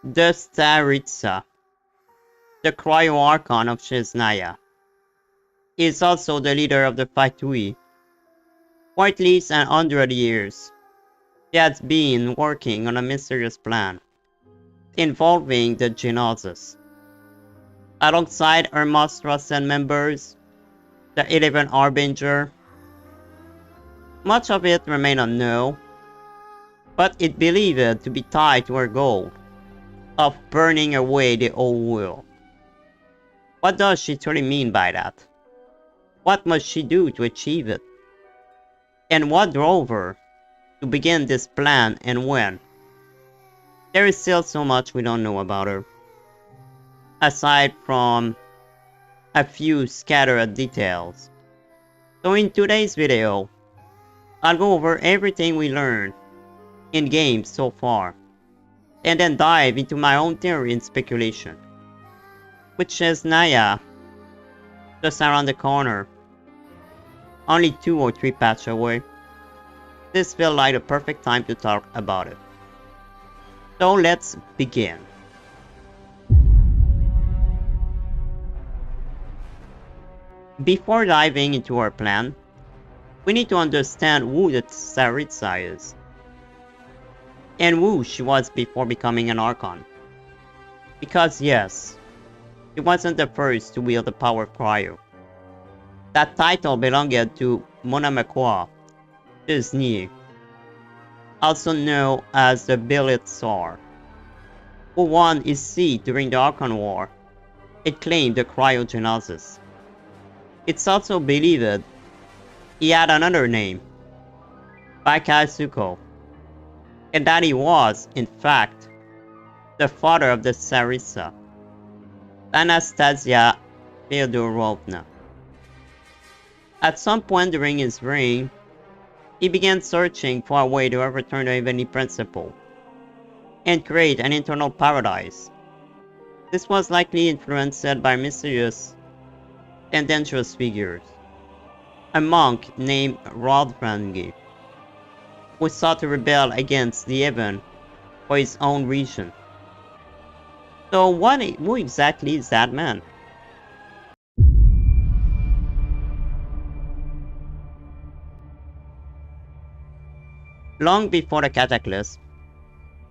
The Tsaritsa, the cryo-archon of Sheznaya, is also the leader of the Fatui. For at least 100 years, he has been working on a mysterious plan involving the Genosis. Alongside her most trusted members, the 11 Harbinger, much of it remains unknown, but it believed to be tied to her goal of burning away the old world. What does she truly mean by that? What must she do to achieve it? And what drove her to begin this plan and when? There is still so much we don't know about her, aside from a few scattered details. So in today's video, I'll go over everything we learned in games so far, and then dive into my own theory and speculation. With Sheznaya just around the corner, only 2 or 3 patches away, this felt like the perfect time to talk about it. So let's begin. Before diving into our plan, we need to understand who the Tsaritsa is, and who she was before becoming an Archon. Because yes, she wasn't the first to wield the power of Cryo. That title belonged to Monamakwa Sheznaya, also known as the Billet Tsar, who won his seat during the Archon War. It claimed the Cryogenesis. It's also believed he had another name, Bakasuko, and that he was, in fact, the father of the Tsaritsa, Anastasia Feodorovna. At some point during his reign, he began searching for a way to overturn the heavenly principle and create an internal paradise. This was likely influenced by mysterious and dangerous figures. A monk named Rauthvangi, who sought to rebel against the heaven for his own reason. So who exactly is that man? Long before the Cataclysm,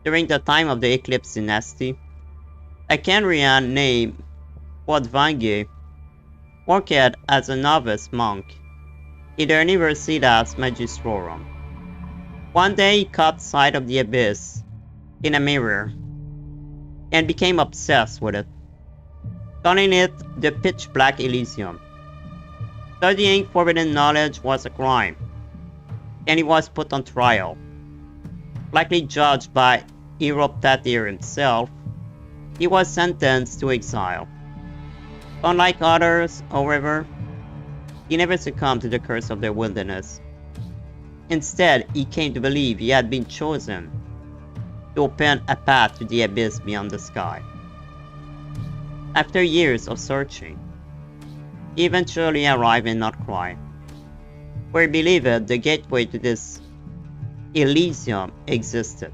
during the time of the Eclipse dynasty, a Kenrian named Rauthvangi worked as a novice monk in the Universitas Magistrorum. One day he caught sight of the abyss in a mirror and became obsessed with it, calling it the pitch black Elysium. Studying forbidden knowledge was a crime, and he was put on trial. Likely judged by Iroptatir himself, he was sentenced to exile. Unlike others, however, he never succumbed to the curse of the wilderness. Instead, he came to believe he had been chosen to open a path to the abyss beyond the sky. After years of searching, he eventually arrived in Notcry, where he believed the gateway to this Elysium existed.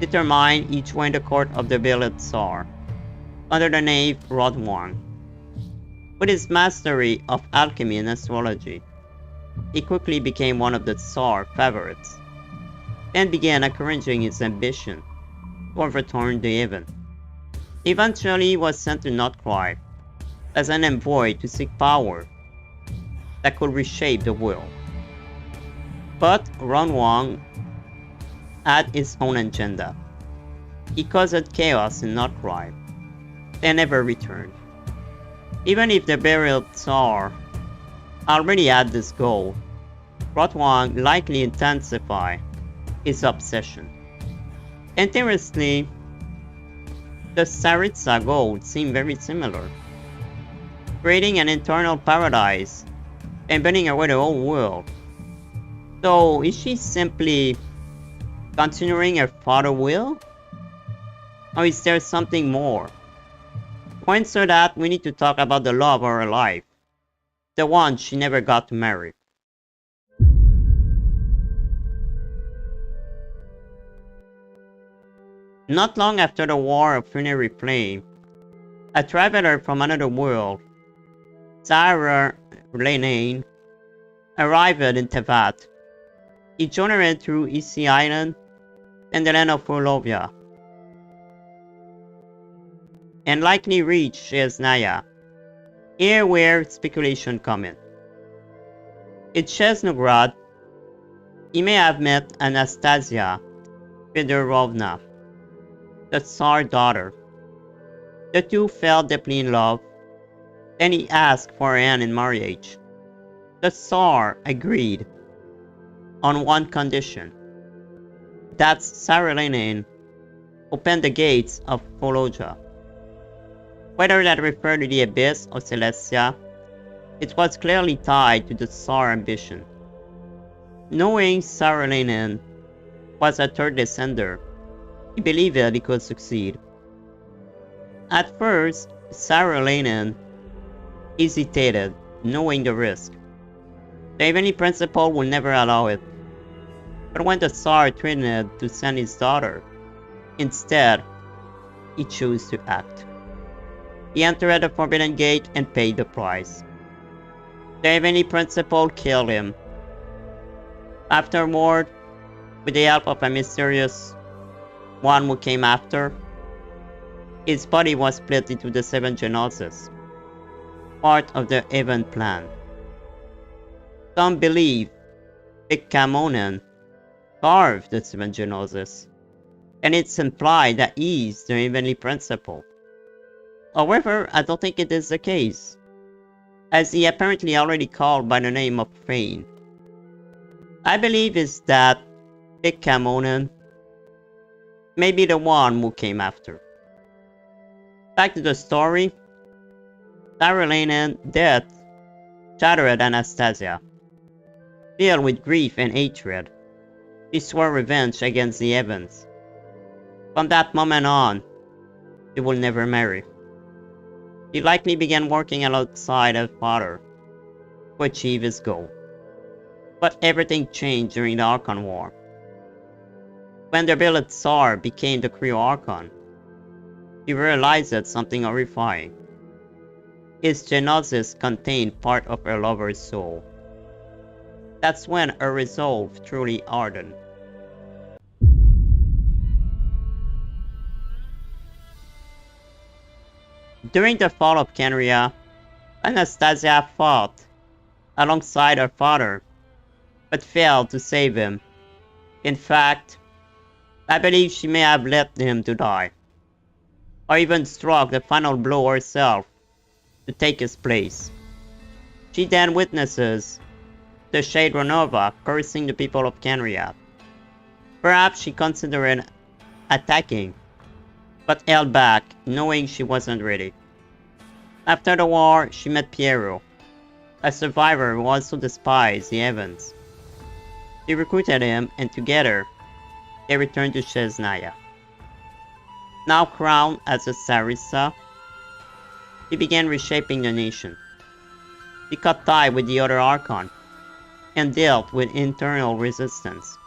Determined, he joined the court of the Billet Tsar under the name Rauthvangi. With his mastery of alchemy and astrology, he quickly became one of the Tsar's favorites and began encouraging his ambition to overturn the heaven. Eventually, he was sent to Notcry as an envoy to seek power that could reshape the world. But Rauthvangi had his own agenda. He caused chaos in Notcry and never returned. Even if the burial Tsar already had this goal, Rauthvangi likely intensified his obsession. Interestingly, the Tsaritsa goal seemed very similar, creating an internal paradise and burning away the whole world. So is she simply continuing her father's will? Or is there something more? To answer that, we need to talk about the love of her life, the one she never got to marry. Not long after the War of Funerary Flame, a traveler from another world, Tsaritsa, arrived in Tevat. He journeyed through Isi Island and the land of Urlovia, and likely reached Sheznaya. Here where speculation come in. In Sheznograd, he may have met Anastasia Fedorovna, the Tsar's daughter. The two fell deeply in love, then he asked for her hand in marriage. The Tsar agreed on one condition, that Tsaritsa opened the gates of Volodya. Whether that referred to the abyss or Celestia, it was clearly tied to the Tsar's ambition. Knowing Tsaritsa was a third descender, he believed that he could succeed. At first, Tsaritsa hesitated, knowing the risk. The heavenly principle would never allow it. But when the Tsar threatened to send his daughter, instead, he chose to act. He entered the Forbidden Gate and paid the price. The heavenly principle killed him. Afterward, with the help of a mysterious one who came after, his body was split into the 7 Genosis, part of the Heaven plan. Some believe Ikamonen carved the 7 Genosis, and it's implied that he is the heavenly principle. However, I don't think it is the case, as he apparently already called by the name of Fane. I believe is that Ikamonen may be the one who came after. Back to the story, Tsaritsa's death shattered Anastasia. Filled with grief and hatred, she swore revenge against the heavens. From that moment on, she will never marry. He likely began working alongside her father to achieve his goal. But everything changed during the Archon War. When the beloved Tsar became the Creo Archon, he realized something horrifying. His Genosis contained part of her lover's soul. That's when her resolve truly hardened. During the fall of Kenria, Anastasia fought alongside her father, but failed to save him. In fact, I believe she may have left him to die, or even struck the final blow herself to take his place. She then witnesses the Shade Renova cursing the people of Kenria. Perhaps she considered attacking, but held back, knowing she wasn't ready. After the war, she met Piero, a survivor who also despised the heavens. She recruited him, and together, they returned to Sheznaya. Now crowned as a Tsaritsa, he began reshaping the nation. He cut ties with the other Archon, and dealt with internal resistance,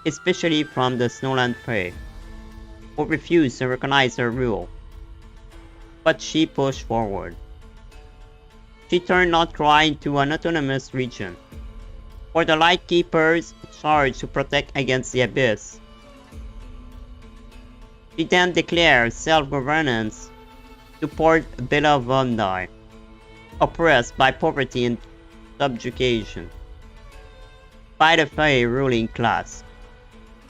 especially from the Snowland Fae, who refused to recognize her rule. But she pushed forward. She turned Notkrai into an autonomous region, for the Light Keepers charged to protect against the Abyss. She then declared self-governance to Port Belavondai, oppressed by poverty and subjugation by the Fae ruling class.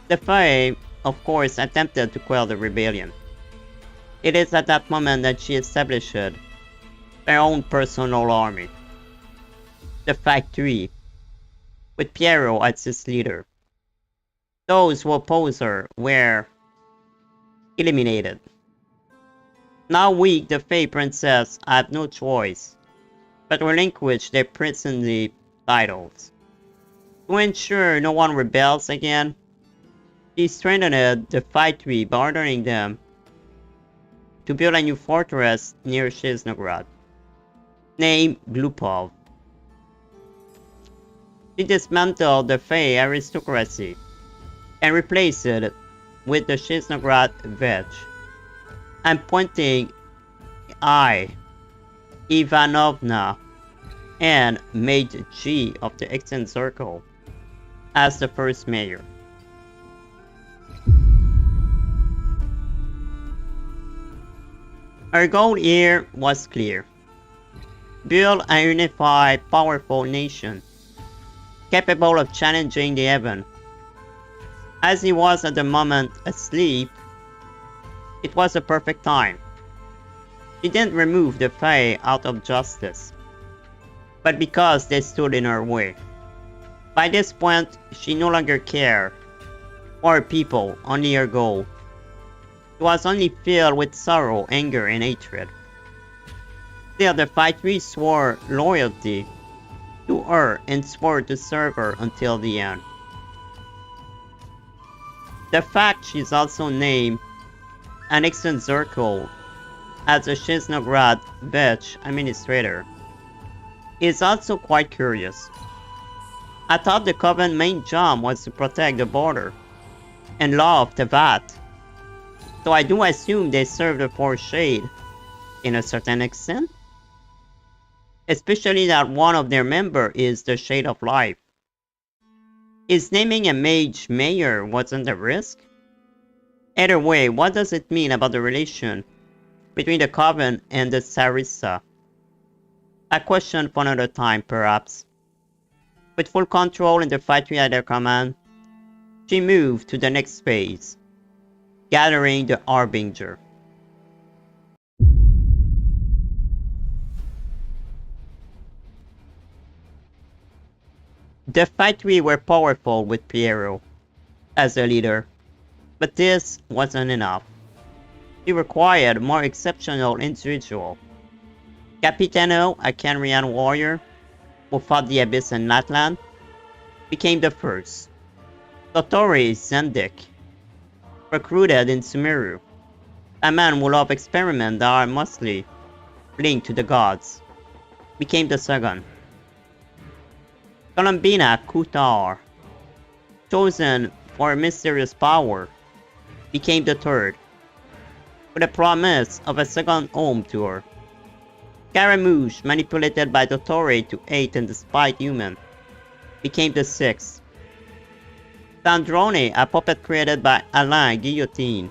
The Fae, of course, attempted to quell the rebellion. It is at that moment that she established her own personal army, the Factory, with Piero as its leader. Those who opposed her were eliminated. Now weak, the Fae Princess had no choice but relinquish their princely titles. To ensure no one rebels again, she strengthened the Factory by ordering them to build a new fortress near Sheznograd, named Glupov. She dismantled the Fae aristocracy and replaced it with the Sheznaya wedge. I'm pointing I, Ivanovna, and made G of the extended circle as the first mayor. Our goal here was clear. Build a unified, powerful nation, capable of challenging the heaven. As he was at the moment asleep, it was the perfect time. She didn't remove the Fae out of justice, but because they stood in her way. By this point, she no longer cared for her people, only her goal. She was only filled with sorrow, anger, and hatred. Still, the Phi-3 swore loyalty to her and swore to serve her until the end. The fact she's also named an extended circle as a Sheznaya Vetch administrator is also quite curious. I thought the Coven's main job was to protect the border and law of Tevat, so I do assume they serve the Four Shade in a certain extent, especially that one of their members is the Shade of Life. Is naming a mage mayor wasn't a risk? Either way, what does it mean about the relation between the Coven and the Tsaritsa? A question for another time, perhaps. With full control and the Phi-3 at their command, she moved to the next phase, gathering the Harbinger. The Phi-3 were powerful with Piero as a leader, but this wasn't enough. He required a more exceptional individual. Capitano, a Kenrian warrior who fought the Abyss in Latland, became the first. Dottore Zendik, recruited in Sumeru, a man who loved experiments that are mostly linked to the gods, became the second. Columbina Kutar, chosen for mysterious power, became the third, with a promise of a second home to her. Scaramouche, manipulated by Dottore to hate and despite human, became the sixth. Sandrone, a puppet created by Alain Guillotine,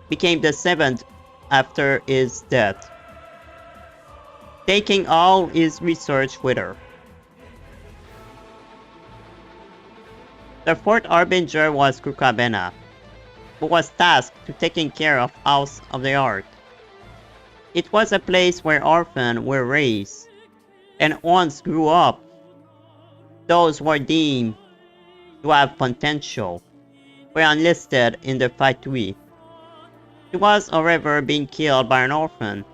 became the seventh after his death, taking all his research with her. The fourth Harbinger was Kukabena, who was tasked to taking care of House of the Art. It was a place where orphans were raised, and once grew up, those were deemed to have potential were enlisted in the Phi-3. She was, however, being killed by an orphan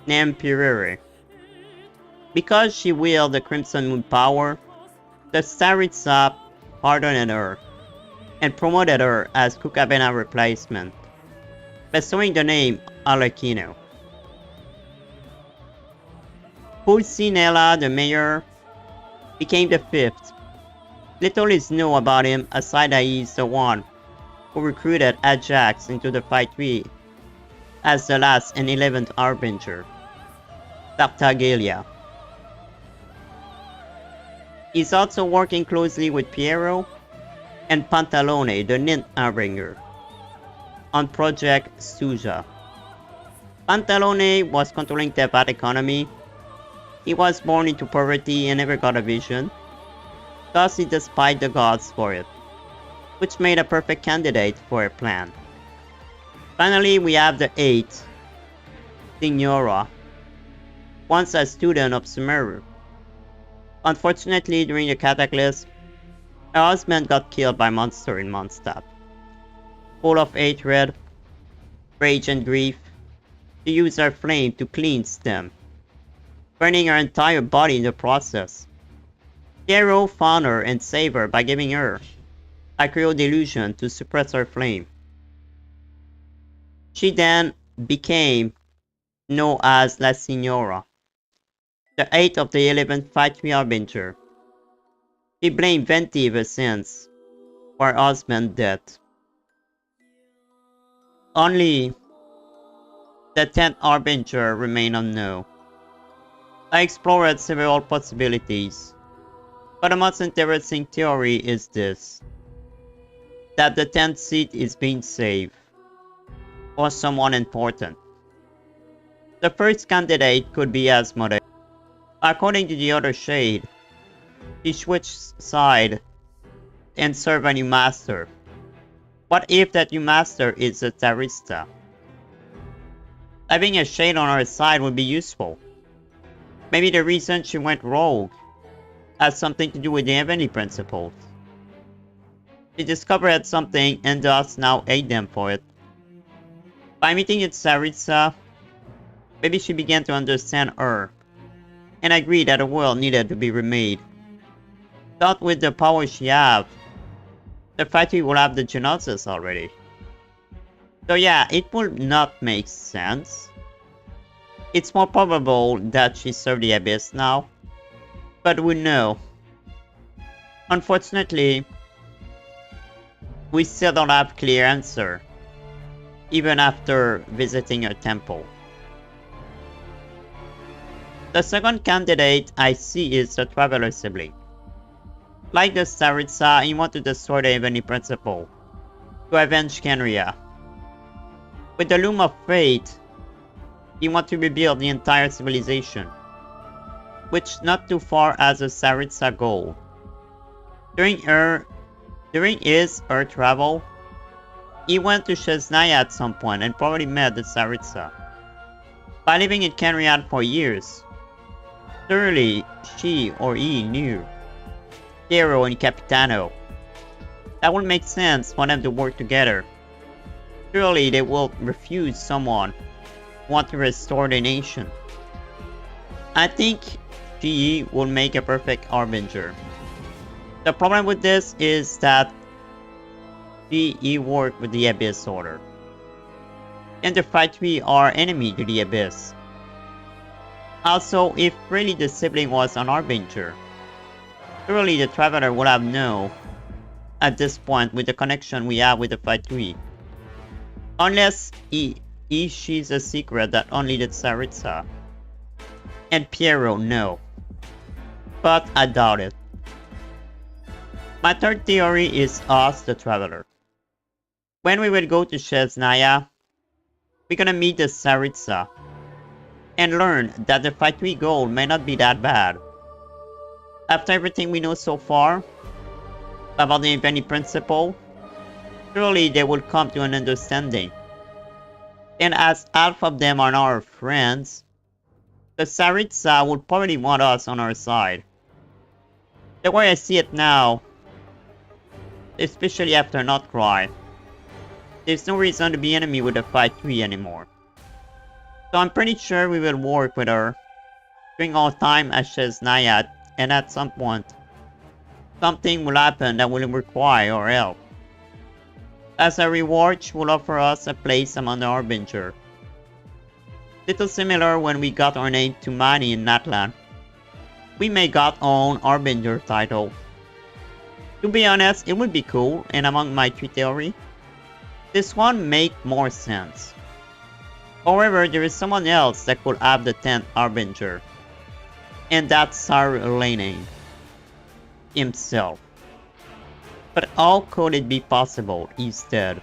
named Pirere. Because she wielded the Crimson Moon power, the Tsaritsa pardoned her and promoted her as Kukabena replacement, bestowing the name Arlecchino. Pulcinella, the mayor, became the fifth. Little is known about him aside that he is the one who recruited Ajax into the Phi-3 as the last and 11th Harbinger, Tartaglia. He's also working closely with Piero and Pantalone, the ninth Harbinger, on Project Suja. Pantalone was controlling the Tevat economy. He was born into poverty and never got a vision, thus he despised the gods for it, which made a perfect candidate for a plan. Finally, we have the 8th, Signora, once a student of Sumeru. Unfortunately, during the cataclysm, her husband got killed by monster in Mondstadt. Full of hatred, rage and grief, she used her flame to cleanse them, burning her entire body in the process. Piero found her and saved her by giving her a cryo delusion to suppress her flame. She then became known as La Signora, the 8th of the 11th Phi-3 Harbinger. She blamed Venti ever since for her husband's death. Only the 10th Harbinger remain unknown. I explored several possibilities, but the most interesting theory is this: that the 10th seat is being saved for someone important. The first candidate could be Asmodee. According to the other shade, he switched side and served a new master. What if that new master is a Tsaritsa? Having a shade on her side would be useful. Maybe the reason she went rogue has something to do with the heavenly principles. She discovered something and thus now hate them for it. By meeting with Tsaritsa, maybe she began to understand her and agreed that the world needed to be remade. Thought with the power she have, the factory will have the Genesis already. So yeah, it would not make sense. It's more probable that she served the Abyss now, but we know. Unfortunately, we still don't have clear answer, even after visiting her temple. The second candidate I see is the Traveler sibling. Like the Tsaritsa, he want to destroy the Heavenly Principle, to avenge Kenria. With the Loom of Fate, he want to rebuild the entire civilization, which not too far as a Tsaritsa goal. During his Earth travel, he went to Sheznaya at some point and probably met the Tsaritsa. By living in Kenria for years, surely she or he knew Hero and Capitano. That would make sense for them to work together. Surely they will refuse someone who want to restore the nation. I think GE will make a perfect Harbinger. The problem with this is that GE worked with the Abyss Order, and the factory are enemy to the Abyss. Also, if really the sibling was an Harbinger, surely the Traveler would have known at this point with the connection we have with the factory. Unless she's a secret that only the Tsaritsa and Piero know. But I doubt it. My third theory is us, the Traveler. When we will go to Sheznaya, we're gonna meet the Tsaritsa and learn that the factory goal may not be that bad. After everything we know so far about the Heavenly Principle, surely they will come to an understanding. And as half of them are our friends, the Tsaritsa would probably want us on our side. The way I see it now, especially after Notcry, there's no reason to be enemy with the factory anymore. So I'm pretty sure we will work with her during our time as Sheznaya, and at some point, something will happen that will require our help. As a reward, she will offer us a place among the Harbinger. Little similar when we got our name to Mani in Natlan. We may got our own Harbinger title. To be honest, it would be cool, and among my three theories, this one make more sense. However, there is someone else that could have the 10th Harbinger, and that's Sarulane himself. But how could it be possible? He's dead.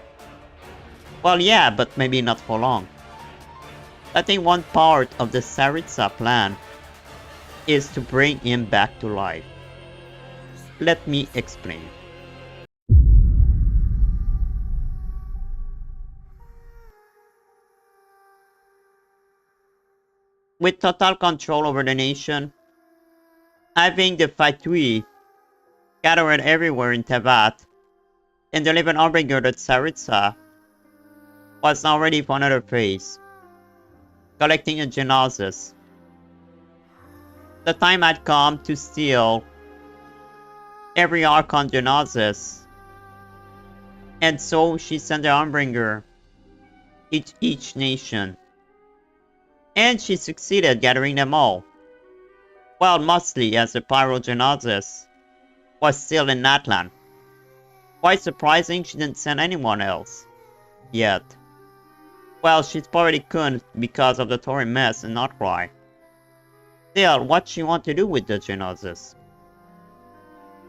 Well, yeah, but maybe not for long. I think one part of the Tsaritsa plan is to bring him back to life. Let me explain. With total control over the nation, having the Fatui gathered everywhere in Tevat, and the 11 Harbinger the Tsaritsa was now ready for another phase, collecting a Genesis. The time had come to steal every Archon Genesis, and so she sent the Harbinger each nation, and she succeeded gathering them all. Well, mostly as the Pyrogenesis was still in Natlan. Quite surprising she didn't send anyone else. Yet. Well, she probably couldn't because of the Tory mess and outcry. Still, what she want to do with the Genosis?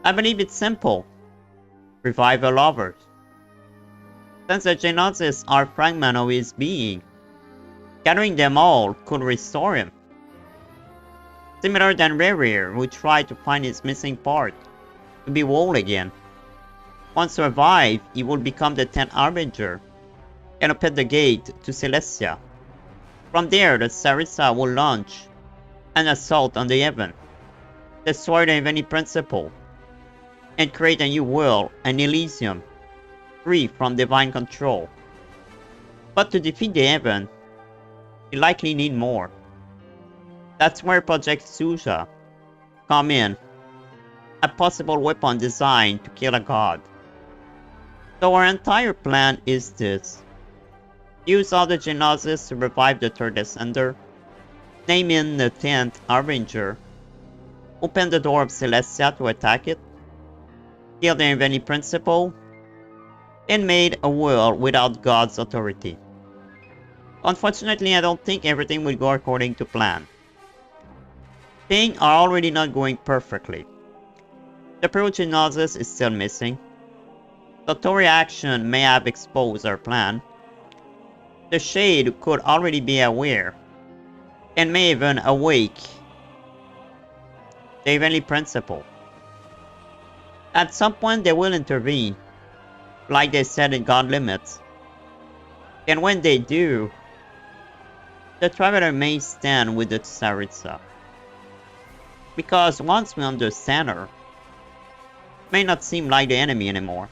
I believe it's simple. Revive her lovers. Since the Genosis are fragments of his being, gathering them all could restore him. Similar than Rerir, who tried to find his missing part, to be whole again. Once revived, he would become the 10th Harbinger, and open the gate to Celestia. From there, the Tsaritsa will launch an assault on the heaven, destroy the Heavenly Principle, and create a new world, an Elysium, free from divine control. But to defeat the heaven, you likely need more. That's where Project Suja come in, a possible weapon designed to kill a god. So our entire plan is this. Use all the Genosis to revive the third Ascender, name in the 10th Harbinger, open the door of Celestia to attack it, kill the Heavenly Principle, and made a world without God's authority. Unfortunately, I don't think everything will go according to plan. Things are already not going perfectly. The Progenosis is still missing. The Tory action may have exposed our plan. The Shade could already be aware, and may even awake the Heavenly Principle. At some point they will intervene, like they said in God Limits. And when they do, the Traveler may stand with the Tsaritsa. Because once we understand her, it may not seem like the enemy anymore.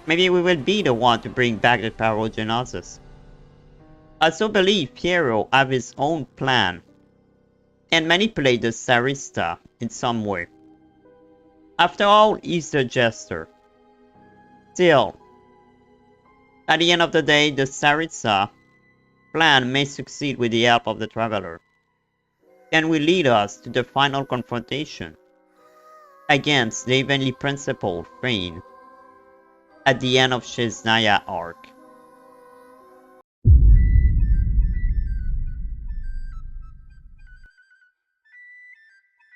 Maybe we will be the one to bring back the Parogenosis. I also believe Piero have his own plan and manipulate the Tsaritsa in some way. After all, he's the jester. Still, at the end of the day, the Tsaritsa plan may succeed with the help of the Traveler, and will lead us to the final confrontation against the Heavenly Principle Thane at the end of Sheznaya arc.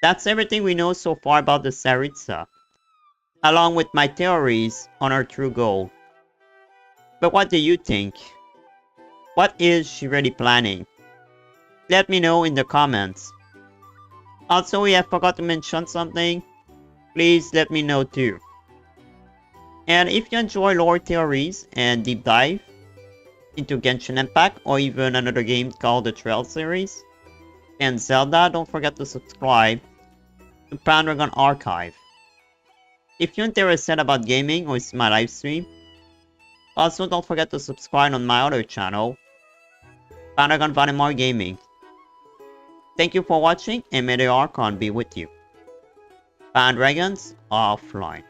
That's everything we know so far about the Tsaritsa, along with my theories on her true goal. But what do you think? What is she really planning? Let me know in the comments. Also, if I forgot to mention something, please let me know too. And if you enjoy lore theories and deep dive into Genshin Impact or even another game called the Trail series and Zelda, don't forget to subscribe to Pandragon Archive. If you're interested about gaming or see my live stream, also don't forget to subscribe on my other channel, Pandragon Vanimar Gaming. Thank you for watching and may the Archon be with you. Pandragons offline.